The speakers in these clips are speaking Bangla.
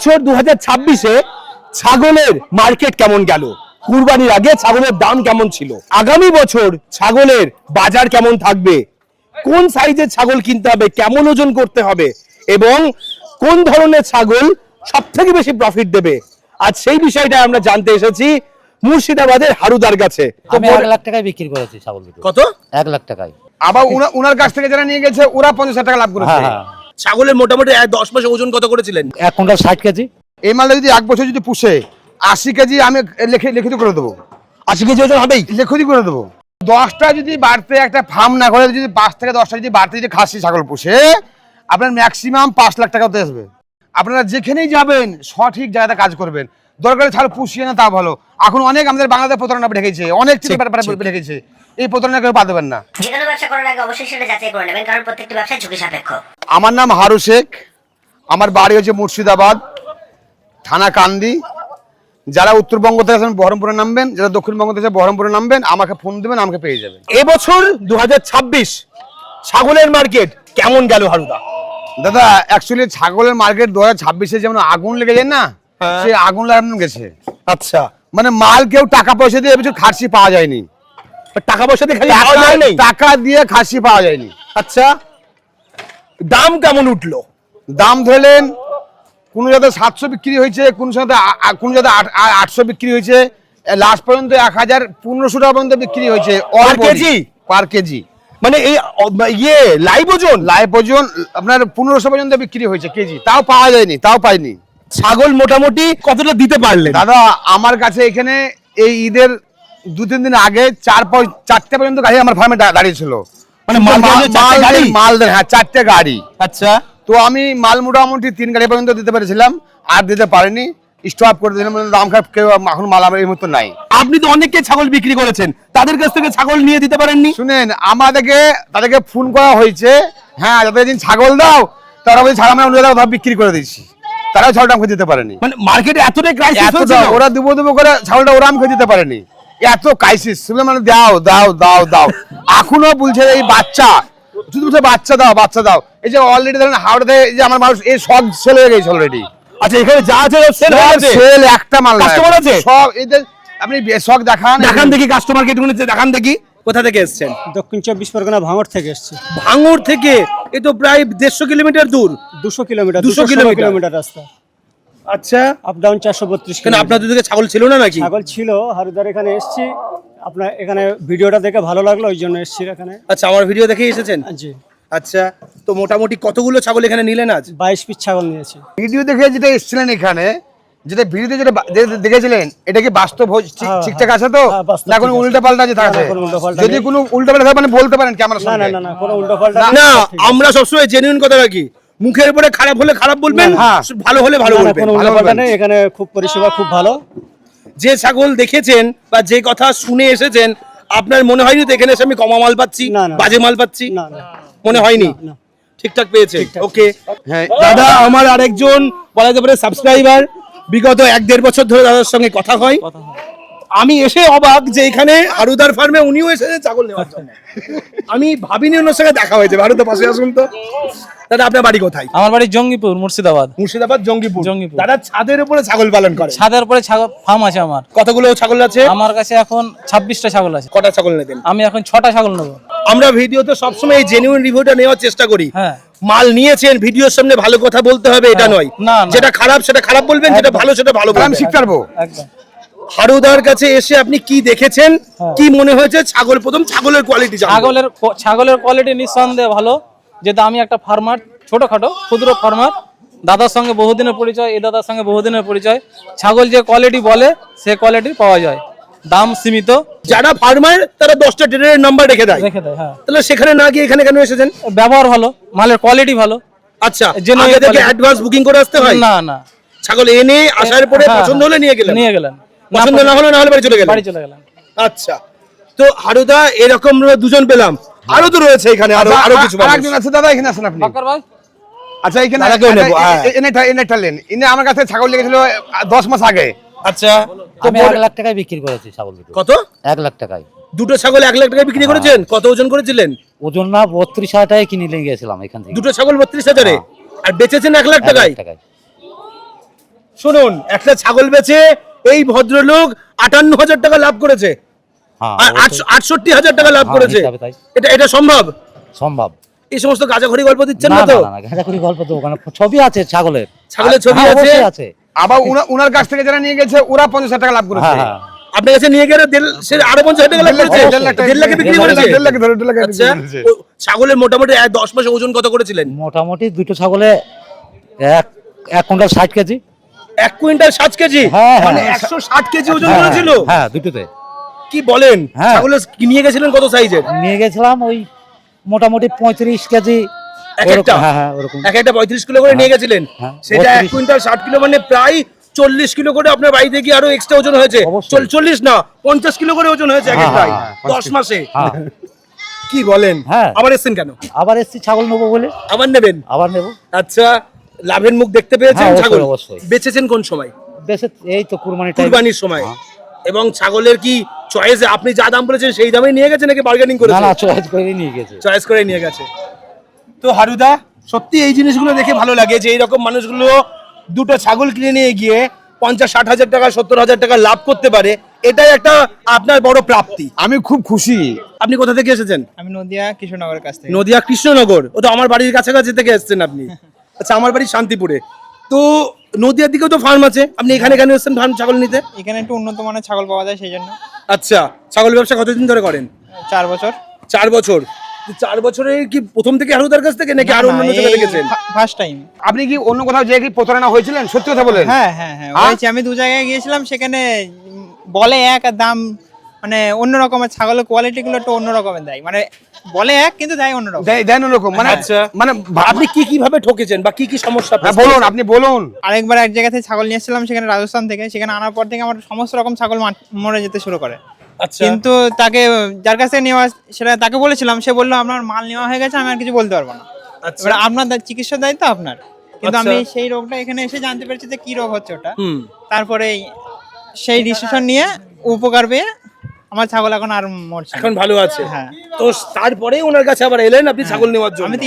এবছর 2026-এ ছাগলের মার্কেট কেমন গেল, কুরবানির আগে ছাগলের দাম কেমন ছিল, আগামী বছর ছাগলের বাজার কেমন থাকবে, কোন সাইজের ছাগল কিনতে হবে, কেমন ওজন করতে হবে এবং কোন ধরনের ছাগল সবথেকে বেশি প্রফিট দেবে, আজ সেই বিষয়টা আমরা জানতে এসেছি মুর্শিদাবাদের হারুদার কাছে। আমি 1 লাখ টাকায় বিক্রি করেছি ছাগল দুটো। কত? 1 লাখ টাকায়। আবার ওনার কাছ থেকে যারা নিয়ে গেছে ওরা 50,000 টাকা লাভ করেছে। হ্যাঁ। ছাগলের মোটামুটি 10 মাসে ওজন কত করেছিলেন? 1 কুইন্টাল 60 কেজি। এই মালটা যদি 1 বছর যদি পুষে 80 কেজি আমি লিখিত করে দেবো। 80 কেজি ওজন হবেই, লিখিত করে দেবো। 10টা যদি বাড়তে একটা ফার্ম না করে যদি 5 থেকে 10টা যদি বাড়তে যদি খাসি ছাগল পুষে আপনার ম্যাক্সিমাম 5 লাখ টাকা হতে আসবে। আপনারা যেখানেই যাবেন সঠিক জায়গাতে কাজ করবেন, দরকারে ছাড় পুষিয়ে না তা ভালো। এখন অনেক আমাদের বাংলাদেশ প্রতারণা ঢেকেছে, অনেক ঢেকেছে, এই প্রতারণা কেউ পা দেবেন না। যে কোনো ব্যবসা করার আগে অবশ্যই সেটা যাচাই করে নেবেন, কারণ প্রত্যেকটি ব্যবসা ঝুঁকি সাপেক্ষ। আমার নাম হারু শেখ, আমার বাড়ি হচ্ছে মুর্শিদাবাদ, থানা কান্দি। যারা উত্তরবঙ্গ থেকে আছেন বহরমপুরে নামবেন, যারা দক্ষিণবঙ্গ থেকে বহরমপুরে নামবেন, আমাকে ফোন দেবেন, আমাকে পেয়ে যাবেন। এবছর 2026 ছাগলের মার্কেট কেমন গেল হারুদা? দাদা অ্যাকচুয়ালি ছাগলের মার্কেট 2026-এ যেমন আগুন লেগে যায় না, সেই আগুন লাগানো গেছে। আচ্ছা, মানে মাল কেউ টাকা পয়সা দিয়ে এবছর খাসি পাওয়া যায়নি। টাকা পয়সা দিয়ে খালি পাওয়া যায় নাই? টাকা দিয়ে খাসি পাওয়া যায়নি। আচ্ছা, দাম কেমন উঠলো? দাম ধরলেন কোন জায়গায় 700 বিক্রি হয়েছে, কোন জায়গায় 800 বিক্রি হয়েছে, লাস্ট পর্যন্ত 1015 টাকা পর্যন্ত বিক্রি হয়েছে পার কেজি। মানে এই লাইভ ওজন আপনার 1500 পর্যন্ত বিক্রি হয়েছে কেজি, তাও পাওয়া যায়নি, তাও পাইনি। ছাগল মোটামুটি কতটা দিতে পারলেন? দাদা আমার কাছে এখানে এই ঈদের 2-3 দিন আগে 4-5-4টে পর্যন্ত গাড়ি আমার ফার্মে দাঁড়িয়ে ছিল। মানে মাল দেন, হ্যাঁ 4টে গাড়ি। আচ্ছা, তো আমি মাল মোটামুটি 3 গাড়ি পর্যন্ত দিতে পেরেছিলাম, আর দিতে পারিনি, স্টপ করে দিলাম। দাম খারাপ কেউ এখন মাল আমার এই মুহূর্তে নাই। আপনি তো অনেককে ছাগল বিক্রি করেছেন, তাদের কাছ থেকে ছাগল নিয়ে দিতে পারেননি? শুনেন, তাদেরকে ফোন করা হয়েছে, হ্যাঁ যাদের দিন ছাগল দাও তারা বলছে ছাড়া আমরা অন্য জায়গায় বিক্রি করে দিচ্ছি, তারাও ছাগলটা আমাকে দিতে পারেনি। মানে মার্কেটে এতটাই ক্রাইসিস হয়েছে, ওরা দেবো করে ছাগলটা ওরা আমাকে দিতে পারেনি, এত ক্রাইসিস। মানে দাও দাও দাও দাও, এখনো বলছে এই বাচ্চা শুধু বাচ্চা দাও। এই যে অলরেডি ধরেন হাওড়াতে যে আমার মানুষ এই শখ সেল হয়ে গেছে অলরেডি। আচ্ছা, এখানে যা আছে সেল হয়ে গেছে, সেল একটা মাল কাস্টমার আছে সব। এই যে আপনি শখ দেখান দেখি কাস্টমারকে একটু দেখান দেখি। কোথা থেকে এসেছেন? দক্ষিণ 24 পরগনা ভাঙড় থেকে এসেছি। ভাঙড় থেকে? এ তো প্রায় 150 কিলোমিটার দূর। 200 কিলোমিটার, 200 কিলোমিটার রাস্তা। আচ্ছা, আপ ডাউন 432 কেন আপনাদের দিকে ছাগল ছিল না নাকি? ছাগল ছিল, হারুদার এখানে এসেছি। আপনার এখানে ভিডিওটা দেখে ভালো লাগলো, ওই জন্য এসেছি এখানে। আচ্ছা, আমার ভিডিও দেখে এসেছেন? জি। আচ্ছা, তো মোটামুটি কতগুলো ছাগল এখানে নিলেন আজ? 22 পিস ছাগল নিয়েছি। ভিডিও দেখে যেটা এসেছিলেন এখানে, যেটা ভিডিওতে যেটা দেখেছিলেন, এটা কি বাস্তব ঠিকঠাক আছে তো? না কোনো উল্টাপাল্টা যে থাকে? যদি কোনো উল্টাপাল্টা থাকে মানে বলতে পারেন ক্যামেরার সামনে। না কোনো উল্টাপাল্টা না, আমরা সবসময় জেনুইন কথা রাখি। মুখের উপরে খারাপ হলে খারাপ বলবেন, ভালো হলে ভালো বলবেন। কোনো উল্টাপাল্টা নেই, এখানে খুব পরিষেবা খুব ভালো। যে ছাগল দেখেছেন বা যে কথা শুনে এসেছেন, আপনার মনে হয়নি তো এখানে এসে আমি কমা মাল পাচ্ছি, বাজে মাল পাচ্ছি? না, মনে হয়নি, ঠিকঠাক পেয়েছে। ওকে, হ্যাঁ দাদা, আমার আরেকজন বলা যেতে পারে সাবস্ক্রাইবার, বিগত 1-1.5 বছর ধরে দাদার সঙ্গে কথা হয়। আমি এসে অবাক যে এখানে হারুদার ফার্মে উনিও এসেছে ছাগল নেওয়ার জন্য। আমি ভাবিনি ওনার সঙ্গে দেখা হয়েছে। হারুদা পাশে আসুন তো। দাদা আপনার বাড়ি কোথায়? আমার বাড়ি জঙ্গিপুর, মুর্শিদাবাদ। জঙ্গিপুর। দাদা ছাদের উপরে ছাগল পালন করে? ছাদের উপরে ছাগল ফার্ম আছে আমার। কতগুলো ছাগল আছে? আমার কাছে এখন 26টা ছাগল আছে। কটা ছাগল নেবেন? আমি এখন 6টা ছাগল নেব। আমরা ভিডিওতে সবসময় এই জেনুইন রিভিউটা নেওয়ার চেষ্টা করি। হ্যাঁ, মাল নিয়েছেন, ভিডিওর সামনে ভালো কথা বলতে হবে এটা নয়। না, যেটা খারাপ সেটা খারাপ বলবেন, যেটা ভালো সেটা ভালো বলবেন। আমি শিখতে পারবো। একদম। হারুদার কাছে এসে আপনি কি দেখেছেন, কি মনে হয়েছে? ছাগলের কোয়ালিটি, ছাগলের কোয়ালিটি নিঃসন্দেহে ভালো। যেটা আমি একটা ফার্মার, ছোটখাটো ক্ষুদ্র ফার্মার, দাদার সঙ্গে বহুদিনের পরিচয়, এই দাদার সঙ্গে বহুদিনের পরিচয়। ছাগল যে কোয়ালিটি বলে সে কোয়ালিটি পাওয়া যায়, দাম সীমিত। যারা ফার্মার তারা 10টা ট্রেডারের নাম্বার রেখে দেয়। হ্যাঁ, তাহলে সেখানে না গিয়ে এখানে কেন এসেছেন? ব্যবহার ভালো, মালের কোয়ালিটি ভালো। আচ্ছা, আগে থেকে অ্যাডভান্স বুকিং করে আসতে হয়? না, ছাগল এনে আসার পরে পছন্দ হলে নিয়ে গেলেন, পছন্দ না হলে বাড়ি চলে গেলেন। আচ্ছা, তো হারুদা এরকম 2জন পেলাম, আরো তো রয়েছে এখানে, আরো কিছু আরেকজন আছে দাদা, এখানে আসেন আপনি। আচ্ছা, এখানে এনে আমার কাছে ছাগল লেগেছিল 10 মাস আগে। আচ্ছা, আমি 1 লাখ টাকায় বিক্রি করেছি ছাগল দুটো। কত? 1 লাখ টাকায়। দুটো ছাগল 1 লাখ টাকায় বিক্রি করেছেন? কত ওজন করেছিলেন? ওজন না 32,000 টাকায় কিনে নিয়ে গেছিলাম এখান থেকে। দুটো ছাগল 32,000-এ, আর বেচেছেন 1 লাখ টাকায়। শুনুন, একটা ছাগল বেচে এই ভদ্রলোক 58,000 টাকা লাভ করেছে, হ্যাঁ আর 68,000 টাকা লাভ হ্যাঁ, করেছে। হিসাবে তাই। এটা সম্ভব? সম্ভব। এই সমস্ত গাঁজাখড়ি গল্প দিচ্ছেন না না তো? না না গাঁজাখুরি গল্প তো ওখানে ছবি আছে ছাগলের। ছাগলের ছবি হ্যাঁ, আছে? অবশ্যই আছে। আবার ওনার কাছ থেকে যারা নিয়ে গেছে ওরা 50,000 টাকা লাভ করেছে। হ্যাঁ হ্যাঁ আপনার কাছে নিয়ে গেলে সে আরো 50,000 টাকা লাভ করেছে, 1.5 লাখে বিক্রি করেছে। 1.5 লাখ ধরে 1.5 লাখ আচ্ছা, ছাগলের মোটামুটি 10 মাসে ওজন কত করেছিলেন? মোটামুটি দুটো ছাগলে এক কুইন্টাল 60 কেজি। 1 কুইন্টাল 7 কেজি, হ্যাঁ, হ্যাঁ। মানে 160 কেজি ওজন হ্যাঁ, করেছিল। হ্যাঁ দুটোতে কি বলেন? হ্যাঁ। ছাগলের নিয়ে গেছিলেন কত সাইজের? নিয়ে গেছিলাম ওই মোটামুটি 35 কেজি এক ওরকম, একটা? হ্যাঁ হ্যাঁ ওরকম। এক একটা 35 কিলো করে নিয়ে গেছিলেন। হ্যাঁ, সেটা 1 32 কুইন্টাল 60 কিলো, মানে প্রায় 40 কিলো করে আপনার বাড়িতে গিয়ে আরো এক্সট্রা ওজন হয়েছে। অবশ্যই। 40 না, 50 কিলো করে ওজন হয়েছে এক হ্যাঁ, একটাই, হ্যাঁ, 10 মাসে। হ্যাঁ কি বলেন? হ্যাঁ। আবার এসেছেন কেন? আবার এসছি ছাগল নেবো বলে, আবার নেবেন? আবার নেবো। আচ্ছা, লাভের মুখ দেখতে পেয়েছেন? হ্যাঁ, অবশ্যই, ছাগল অবশ্যই। বেচেছেন কোন সময়? বেশি এই তো কুরবানি টাইম। কুরবানির সময়। হ্যাঁ। এবং ছাগলের কি চয়েস, আপনি যা দাম বলেছেন সেই দামে নিয়ে গেছে নাকি বার্গেনিং না করেছেন? না চয়েস করে নিয়ে গেছে। চয়েস করে নিয়ে গেছে। তো হারুদা, সত্যি এই জিনিসগুলো দেখে ভালো লাগে যে এইরকম মানুষগুলো দুটো ছাগল কিনে নিয়ে গিয়ে 50-60 হাজার টাকা, 70,000 টাকা লাভ করতে পারে। এটাই একটা আপনার বড় প্রাপ্তি। আমি খুব খুশি। আপনি কোথা থেকে এসেছেন? আমি নদিয়া কৃষ্ণনগরের কাছ থেকে। নদিয়া কৃষ্ণনগর, ও তো আমার বাড়ির কাছাকাছি থেকে এসেছেন আপনি। আচ্ছা, আমার বাড়ি শান্তিপুরে। তো নদিয়ার দিকেও তো ফার্ম আছে, আপনি এখানে কেন এসেছেন ফার্ম ছাগল নিতে? এখানে একটু উন্নত মানের ছাগল পাওয়া যায় সেই জন্য। আচ্ছা, ছাগল ব্যবসা কতদিন ধরে করেন? 4 বছর। 4 বছর। 4 বছরে কি প্রথম থেকে হারুদার কাছ থেকে নাকি আরো অন্যান্য জায়গায় দেখেছেন? First time. আপনি কি অন্য কোথাও যে কি প্রতারণা হয়েছিলেন? সত্যি কথা বলেন। হ্যাঁ হ্যাঁ হ্যাঁ হয়েছে। আমি 2 জায়গায় গিয়েছিলাম, সেখানে বলে এক আর দাম মানে অন্য রকমের, ছাগলের কোয়ালিটি গুলো একটু অন্য রকমের দেয়, মানে বলে এক কিন্তু দেয় অন্য রকম। দেন ওরকম মানে আচ্ছা। মানে আপনি কি কিভাবে ঠকেছেন বা কি কি সমস্যা? হ্যাঁ, বলুন, আপনি বলুন। আরেকবার এক জায়গা থেকে ছাগল নিয়ে এসেছিলাম, সেখানে রাজস্থান থেকে। সেখানে আনার পর থেকে আমার সমস্ত রকম ছাগল মরে যেতে শুরু করে। আচ্ছা, কিন্তু তাকে, যার কাছে নেওয়া সেটা তাকে বলেছিলাম, সে বললো আপনার মাল নেওয়া হয়ে গেছে, আমি আর কিছু বলতে পারবো না। আচ্ছা। এবার আপনার চিকিৎসার দায়িত্ব আপনার। কিন্তু আচ্ছা। আমি সেই রোগটা এখানে এসে জানতে পেরেছি যে কি রোগ হচ্ছে ওটা। হুম। তারপরে সেই ডিসিশন নিয়ে উপকার পেয়ে আমার ছাগল এখন আর মরছে না। এখন ভালো আছে। হ্যাঁ। তো তারপরে ওনার কাছে আবার এলেন আপনি ছাগল নেওয়ার জন্য? আমি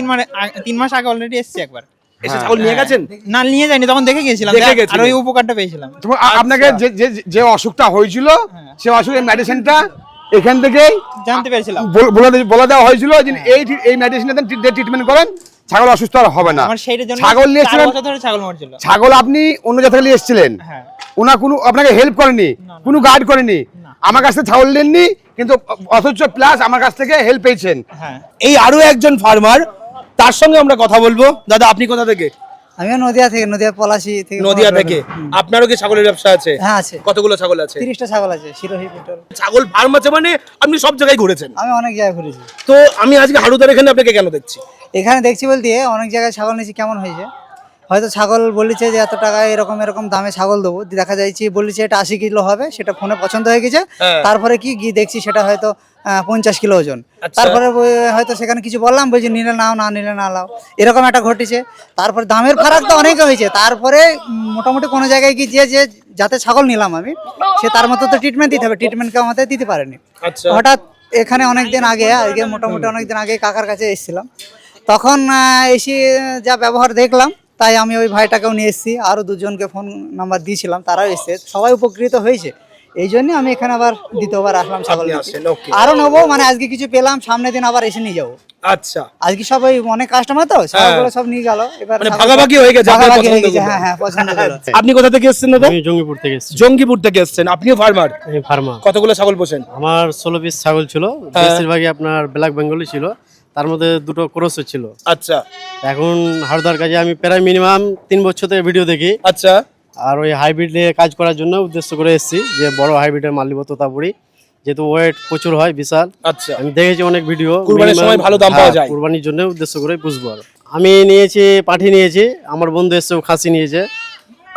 3 মাস আগে অলরেডি এসেছি একবার। এসে ছাগল নিয়ে গেছেন? না, নিয়ে যাইনি, তখন দেখে গেছিলাম, দেখে গেছিলেন। আর ওই উপকারটা পেয়েছিলাম। তো আপনাকে যে অসুখটা হয়েছিল সেই অসুখের মেডিসিনটা এখান থেকেই জানতে পেরেছিলাম। বলে দেওয়া হয়েছিল যে এই মেডিসিনটা ট্রিটমেন্ট করেন, ছাগল অসুস্থ আর হবে না। আমার সেইটার জন্য ছাগল নিয়ে 4 এসেছিলেন, বছর ধরে ছাগল মরছিল। ছাগল আপনি অন্য জায়গা থেকে নিয়ে এসেছিলেন, হ্যাঁ। ওনা কোনো আপনাকে হেল্প করেনি, কোনো গাইড করেনি, আমার কাছ থেকে ছাগল নেননি, কিন্তু অথচ প্লাস আমার কাছ থেকে হেল্প পেয়েছেন। হ্যাঁ। এই আরো একজন ফার্মার, তার সঙ্গে আমরা কথা বলবো। দাদা, আপনি কোথা থেকে? আমিও নদিয়া থেকে, নদিয়া পলাশি থেকে। নদিয়া থেকে। আপনারও কি ছাগলের ব্যবসা আছে? হ্যাঁ আছে, কতগুলো ছাগল আছে? 30টা ছাগল আছে, শিরোহী পিটল। ছাগল ফার্ম আছে মানে আপনি সব জায়গায় ঘুরেছেন। আমি অনেক জায়গায় ঘুরেছি। তো আমি আজকে হারুদার এখানে আপনাকে কেন দেখছি? এখানে দেখছি বলতে অনেক জায়গায় ছাগল নিয়েছি, কেমন হয়েছে হয়তো ছাগল বলেছে যে এত টাকা এরকম এরকম দামে ছাগল দেবো, দেখা যাচ্ছে বলেছে এটা 80 কিলো হবে, সেটা ফোনে পছন্দ হয়ে গেছে। হ্যাঁ। তারপরে কি গিয়ে দেখছি সেটা হয়তো 50 কিলো ওজন। আচ্ছা। তারপরে হয়তো সেখানে কিছু বললাম, বলছি নিলে নাও, না নিলে না নাও, এরকম একটা ঘটেছে। তারপরে দামের ফারাক তো অনেক হয়েছে। তারপরে মোটামুটি কোনো জায়গায় গিয়ে যে যাতে ছাগল নিলাম আমি, সে তার মতো তো ট্রিটমেন্ট দিতে হবে, ট্রিটমেন্টকে আমাদের দিতে পারেনি। আচ্ছা। হঠাৎ এখানে অনেকদিন আগে মোটামুটি অনেকদিন আগে কাকার কাছে এসেছিলাম, তখন এসে যা ব্যবহার দেখলাম, তাই আমি ওই ভাইটাকেও নিয়ে এসেছি, আরও 2 জনকে ফোন নাম্বার দিয়েছিলাম, তারাও এসছে, সবাই উপকৃত হয়েছে। এই জন্য আমি এখানে আবার দ্বিতীয়বার আসলাম ছাগল আপনি নিতে। আসেন, okay। আরো নেবো, মানে আজকে কিছু পেলাম, সামনের দিন আবার এসে নিয়ে যাবো। আচ্ছা, আজকে সবাই অনেক কাস্টমার তো, ছাগলগুলো সব নিয়ে গেল। এবার মানে ছাগল- ভাগাভাগি হয়ে গেছে, আপনার ভাগাভাগি হয়ে গেছে, পছন্দগুলো। হ্যাঁ হ্যাঁ, পছন্দ হলো। আপনি কোথা থেকে এসেছেন দাদা? আমি জঙ্গিপুর থেকে এসেছি। জঙ্গিপুর থেকে এসেছেন, আপনিও ফার্মার? আমি ফার্মার। কতগুলো ছাগল পোষেন? আমার 16 পিস ছাগল ছিল, বেশিরভাগই আপনার ব্ল্যাক বেঙ্গলি ছিল, তার মধ্যে 2টো ক্রসও ছিল। আচ্ছা এখন হারদার কাজে আমি প্রায় মিনিমাম 3 বছর থেকে ভিডিও দেখি, আচ্ছা। আর ওই হাইব্রিড নিয়ে কাজ করার জন্য উদ্দেশ্য করে এসেছি যে বড় হাইব্রিডের মাল নিব তোতাপুরি, যেহেতু ওয়েট প্রচুর হয়, বিশাল। আচ্ছা, আমি দেখেছি অনেক ভিডিও, কুরবানির minimum- সময় ভালো দাম পাওয়া যায়। কুরবানির জন্য উদ্দেশ্য করে পুষবো। আর আমি নিয়েছি পাঠি নিয়েছি, আমার বন্ধু এসে খাসি নিয়েছে,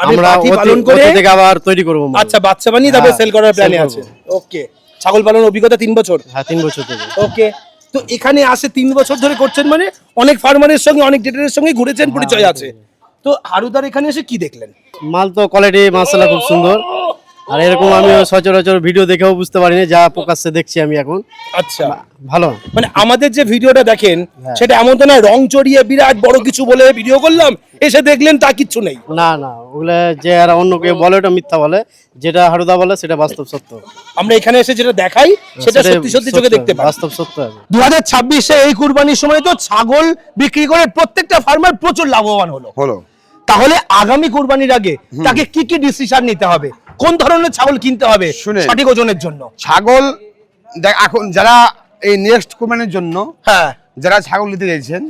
আপনি আমরা পাঠি ওতে- পালন করে- ওতে থেকে আবার তৈরি করবো মাল। আচ্ছা, বাচ্চা বানিয়ে তারপরে হ্যাঁ, সেল করার প্ল্যানে sell আছে। করবো। ওকে, ছাগল পালন অভিজ্ঞতা 3 বছর। হ্যাঁ, 3 বছর থেকে। ওকে, তো এখানে আসে 3 বছর ধরে করছেন, মানে অনেক ফার্মারের সঙ্গে, অনেক ডেটারের সঙ্গে ঘুরেছেন, পরিচয় আছে। তো হারুদার এখানে এসে কি দেখলেন? মাল তো কোয়ালিটি মাশাআল্লাহ খুব সুন্দর, আর এরকম আমি সচরাচর ভিডিও দেখেও বুঝতে পারিনি, যা প্রকাশ্যে দেখছি আমি এখন। আচ্ছা, ভালো। মানে আমাদের যে ভিডিওটা দেখেন সেটা এমন তো না রং চড়িয়ে বিরাট বড় কিছু বলে ভিডিও করলাম, এসে দেখলেন তা কিচ্ছু নেই। না না, ওগুলা যে আর অন্য কেউ বলে ওটা মিথ্যা বলে, যেটা হারুদা বলে সেটা বাস্তব সত্য। আমরা এখানে এসে যেটা দেখাই সেটা সত্যি সত্যি চোখে দেখতে পাই। বাস্তব সত্য। 2026-এ এই কুরবানির সময় তো ছাগল বিক্রি করে প্রত্যেকটা ফার্মার প্রচুর লাভবান হলো। তাহলে আগামী কুরবানির আগে তাকে কি কি ডিসিশন নিতে হবে, কোন ধরনের ছাগল কিনতে হবে শুনে সঠিক ওজনের জন্য? ছাগল এখন যারা এই নেক্সট কুরবানির জন্য হ্যাঁ যারা ছাগল নিতে চাইছেন,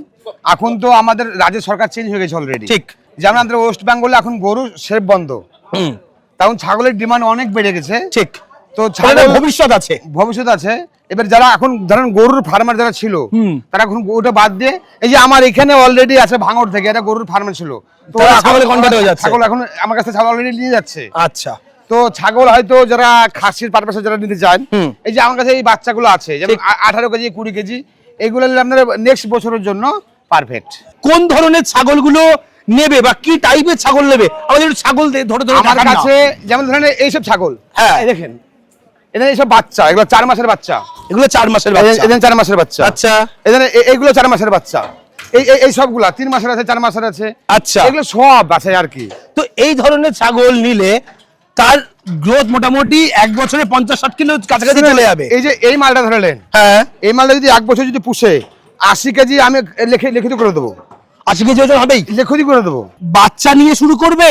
এখন তো আমাদের রাজ্য সরকার চেঞ্জ হয়ে গেছে অলরেডি। ঠিক, যেমন আমাদের ওয়েস্ট বেঙ্গলে এখন গরু সেফ বন্ধ, তখন ছাগলের ডিমান্ড অনেক বেড়ে গেছে। ঠিক, তো ছাগলের ছাগল ভবিষ্যৎ আছে। এবার যারা এখন ধরেন গরুর ফার্মার যারা ছিল তারা এখন ওটা বাদ দিয়ে, এই যে আমার এখানে অলরেডি আছে ভাঙড় থেকে, এটা গরুর ফার্মার ছিল, তো তারা ছাগলে কনভার্ট হয়ে যাচ্ছে। ছাগল এখন আমার কাছে ছাগল অলরেডি নিয়ে যাচ্ছে। আচ্ছা, তো ছাগল হয়তো যারা খাসির পারপাসে যারা নিতে চান, এই যে আমার কাছে এই বাচ্চাগুলো আছে যেমন 18 কেজি 20 কেজি, এইগুলো নিলে আপনার নেক্সট বছরের জন্য পারফেক্ট। কোন ধরনের ছাগলগুলো নেবে বা কি টাইপের ছাগল নেবে আমাদের একটু ছাগল ধরে ধরে আমার দেখান না। কাছে যেমন ধরেন এইসব ছাগল, হ্যাঁ এই দেখেন এদের এইসব বাচ্চা, এগুলো 4 মাসের বাচ্চা, এগুলো 4 মাসের বাচ্চা। এদের 4 মাসের বাচ্চা। আচ্ছা, এদের এইগুলো 4 মাসের বাচ্চা, এই সবগুলা 3 মাসের আছে 4 মাসের আছে। আচ্ছা, এগুলো সব আছে আর কি। তো এই ধরনের ছাগল নিলে তার গ্রোথ মোটামুটি 1 বছরে 50-60 কিলো কাছাকাছি চলে যাবে। এই যে এই মালটা ধরলেন, হ্যাঁ এই মালটা যদি 1 বছর যদি পুষে 80 কেজি আমি লিখিত করে দেবো, 80 কেজি ওজন হবেই। লিখিত করে দেবো। বাচ্চা নিয়ে শুরু করবে,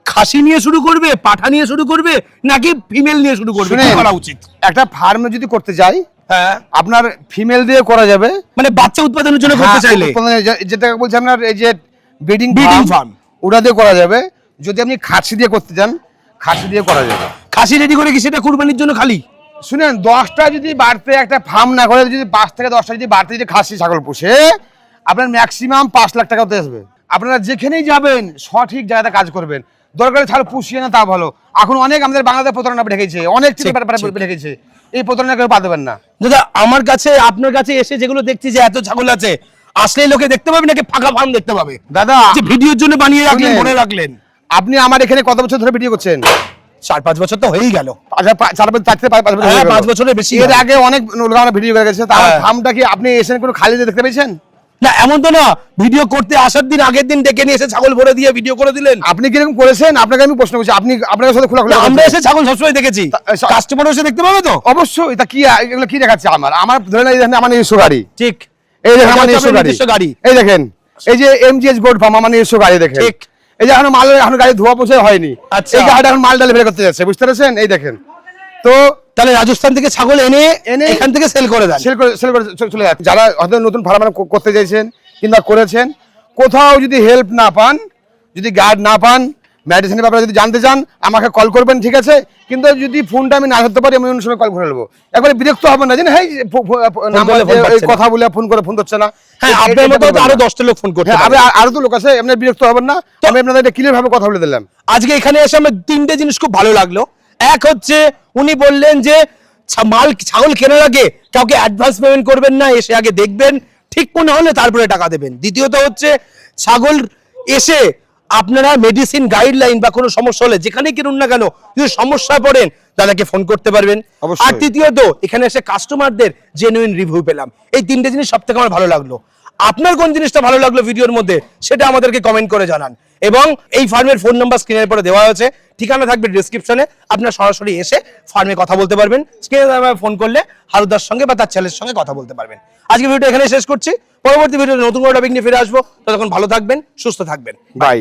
খাসি নিয়ে শুরু করবে, পাঠা নিয়ে শুরু করবে, নাকি ফিমেল নিয়ে শুরু করবে, কি করা উচিত? একটা ফার্মে যদি করতে যাই, হ্যাঁ আপনার ফিমেল দিয়ে করা যাবে, মানে বাচ্চা উৎপাদনের জন্য করতে হ্যাঁ, চাইলে যেটা বলছি আপনার এই যে ব্রিডিং Breeding ফার্ম farm। ওটা দিয়ে করা যাবে। যদি আপনি খাসি দিয়ে করতে চান, খাসি দিয়ে করা যাবে। খাসি রেডি করে কি সেটা কুরবানির জন্য খালি? শুনেন, 10টা যদি বাড়তে একটা ফার্ম না করে যদি 5 থেকে 10টা যদি বাড়তে যদি খাসি ছাগল পুষে, আপনার ম্যাক্সিমাম 5 লাখ টাকা হতে আসবে। আপনারা যেখানেই যাবেন সঠিক জায়গাতে কাজ করবেন, দরকারে ছাগল পুষিয়ে না তা ভালো। এখন অনেক আমাদের বাংলাদেশ প্রতারণা ঢেকেছে, অনেক ঢেকেছে, এই প্রতারণা কেউ পা দেবেন না। দাদা আমার কাছে আপনার কাছে এসে যেগুলো দেখছি যে এত ছাগল আছে, আসলে লোকে দেখতে পাবে নাকি ফাঁকা ফার্ম দেখতে পাবে? দাদা যে ভিডিওর জন্য বানিয়ে রাখলেন, শুনেন, মনে রাখলেন। আপনি আমার এখানে কত বছর ধরে ভিডিও করছেন? 4-5 বছর তো হয়েই গেল। 4-5 বছর, হ্যাঁ 5 বছরের বেশি। এর আগে অনেক লোক আমার ভিডিও করে গেছে, তা আমার ফার্মটা কি আপনি এসে কোনো খালি দেখতে পেয়েছেন? না এমন তো না, ভিডিও করতে আসার দিন আগের দিন ডেকে নিয়ে এসে ছাগল ভরে দিয়ে ভিডিও করে দিলেন। আপনি কিরকম করেছেন আপনাকে আমি প্রশ্ন করছি, আপনি আপনার সাথে খোলা খোলা আমরা এসে ছাগল সবসময় দেখেছি, কাস্টমার এসে দেখতে পাবে তো অবশ্যই। এটা কি এগুলো কি দেখাচ্ছে? আমার ধরে নেই আমার নিজস্ব গাড়ি। ঠিক, এই দেখেন আমার এটা নিজস্ব আপনার গাড়ি। নিজস্ব গাড়ি। এই দেখেন এই যে এমজিএস গোল্ড ফার্ম আমার নিজস্ব গাড়ি দেখেন। ঠিক, এই যে এখন গাড়ি ধোয়া পোছা হয়নি, আচ্ছা। এই গাড়িটা এখন মাল ডেলিভারি করতে যাচ্ছে, বুঝতে পেরেছেন? এই দেখেন। তো তাহলে রাজস্থান থেকে ছাগল এনে এখান থেকে সেল করে দেন, সেল করে চলে যাচ্ছে। যারা হয়তো নতুন ফার্ম করতে চাইছেন কিংবা করেছেন, কোথাও যদি হেল্প না পান, যদি গার্ড না পান, মেডিসিনের ব্যাপারে যদি জানতে চান, আমাকে কল করবেন, ঠিক আছে? কিন্তু যদি ফোনটা আমি না ধরতে পারি, আমি অন্য সময় কল করে নেবো। একবারে বিরক্ত হবেন না যে হ্যাঁ নাম্বার কথা বলে ফোন ধরছে না। হ্যাঁ আপনার মতো আরো 10টা লোক ফোন করতে পারবে। আরো তো লোক আছে, আপনি বিরক্ত হবেন না। আমি আপনাদের একটা ক্লিয়ার ভাবে কথা বলে দিলাম। আজকে এখানে এসে আমার 3টে জিনিস খুব ভালো লাগলো। এক হচ্ছে উনি বললেন যে ছাগল কেনার আগে কাউকে অ্যাডভান্স পেমেন্ট করবেন না, এসে আগে দেখবেন, ঠিক মনে হলে তারপরে টাকা দেবেন। দ্বিতীয়ত হচ্ছে ছাগল এসে আপনারা মেডিসিন গাইডলাইন বা কোনো সমস্যা হলে যেখানে কিনুন না কেন, যদি সমস্যা পড়েন দাদাকে ফোন করতে পারবেন। আর তৃতীয়ত এখানে এসে কাস্টমারদের জেনুইন রিভিউ পেলাম। এই 3টে জিনিস সব থেকে আমার ভালো লাগলো। আপনার কোন জিনিসটা ভালো লাগলো ভিডিওর মধ্যে সেটা আমাদেরকে কমেন্ট করে জানান। এবং এই ফার্মের ফোন নাম্বার স্ক্রিনের পরে দেওয়া হয়েছে, ঠিকানা থাকবে ডেসক্রিপশনে, আপনারা সরাসরি এসে ফার্মে কথা বলতে পারবেন। স্ক্রিনে ফোন করলে হারুদার সঙ্গে বা তার ছেলের সঙ্গে কথা বলতে পারবেন। আজকে ভিডিও এখানে শেষ করছি, পরবর্তী ভিডিওতে নতুন কোনো টপিক নিয়ে ফিরে আসবো। ততক্ষণ ভালো থাকবেন, সুস্থ থাকবেন, বাই।